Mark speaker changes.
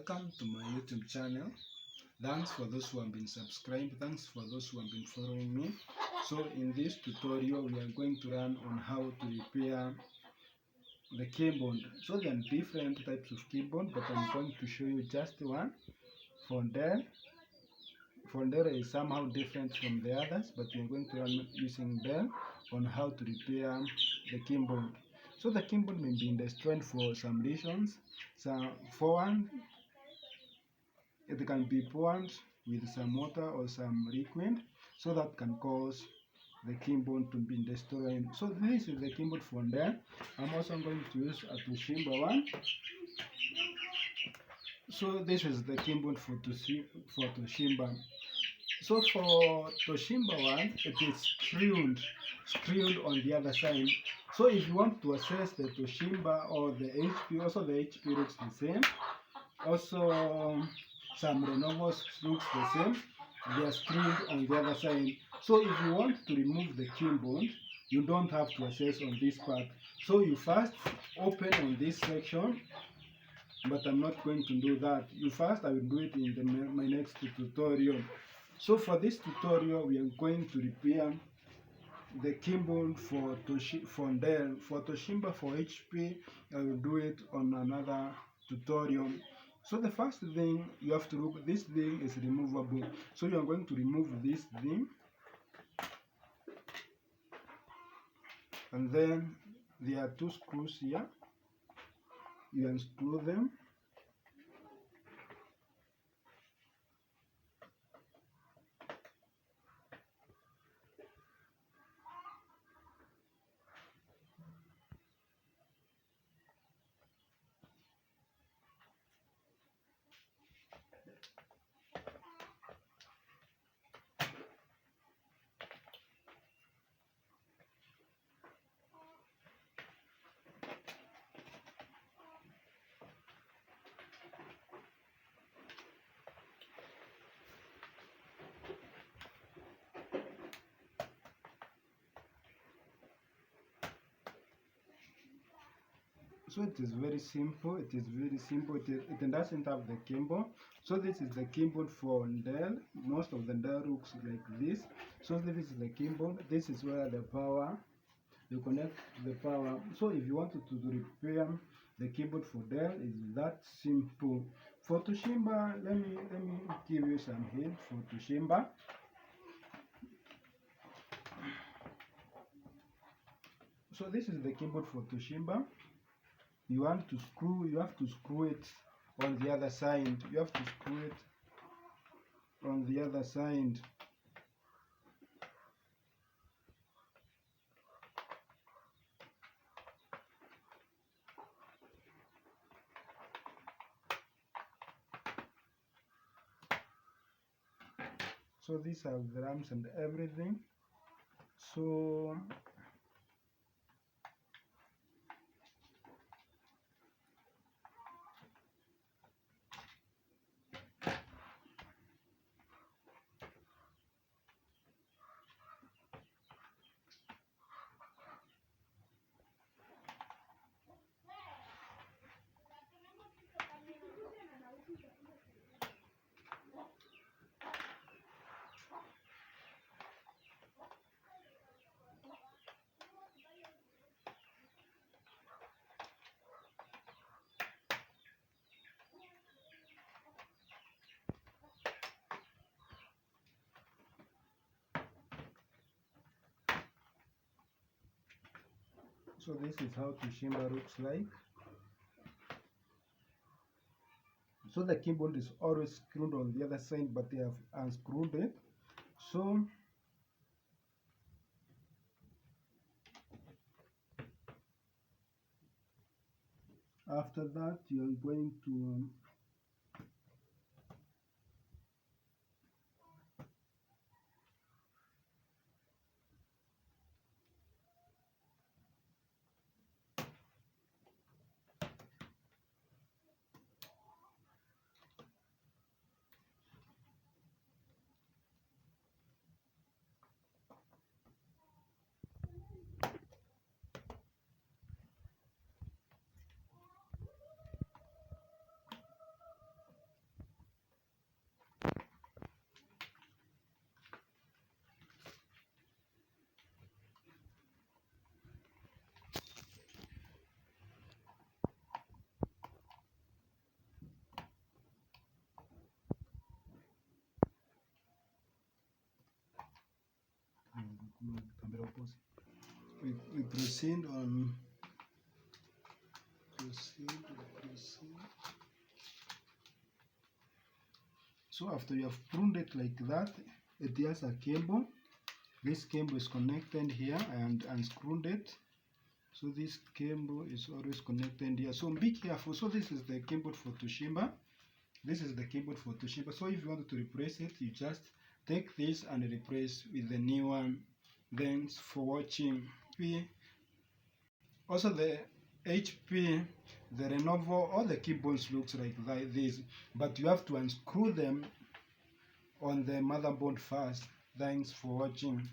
Speaker 1: welcome to my YouTube channel. Thanks for those who have been subscribed. Thanks for those who have been following me. So in this tutorial, we are going to learn on how to repair the keyboard. So there are different types of keyboard, but I'm going to show you just one. Fondel is somehow different from the others, but we are going to learn using Dell on how to repair the keyboard. So the keyboard may be destroyed for some reasons. So for one, it can be poured with some water or some liquid, so that can cause the keyboard to be destroyed. So this is the keyboard from there. I'm also going to use a Toshiba one. So this is the keyboard for Toshiba. So for Toshiba one, it is screwed on the other side. So if you want to access the Toshiba or the HP, also the HP looks the same. Also some Lenovo's looks the same. They are screwed on the other side. So if you want to remove the keyboard, you don't have to access on this part. So you first open on this section, but I'm not going to do that. I will do it in my next tutorial. So for this tutorial, we are going to repair the keyboard for Dell. For Toshiba, for HP, I will do it on another tutorial. So the first thing you have to look, this thing is removable. So you are going to remove this thing, and then there are two screws here. You unscrew them. So it is very simple. It doesn't have the keyboard. So this is the keyboard for Dell. Most of the Dell looks like this. So this is the keyboard. This is where the power, you connect the power. So if you wanted to repair the keyboard for Dell, it's that simple. For Toshiba, let me give you some hint for Toshiba. So this is the keyboard for Toshiba. You have to screw it on the other side. You have to screw it on the other side. So these are the RAMs and everything. So this is how Toshiba looks like. So the keyboard is always screwed on the other side, but they have unscrewed it. So after that, you are going to proceed on proceed. So after you have pruned it like that, it has a cable. This cable is connected here and unscrewed it. So this cable is always connected here. So be careful. So this is the keyboard for Toshiba. This is the keyboard for Toshiba. So if you want to replace it, you just take this and replace with the new one. Thanks for watching. Also the HP, the Lenovo, all the keyboards looks like this, but you have to unscrew them on the motherboard first. Thanks for watching.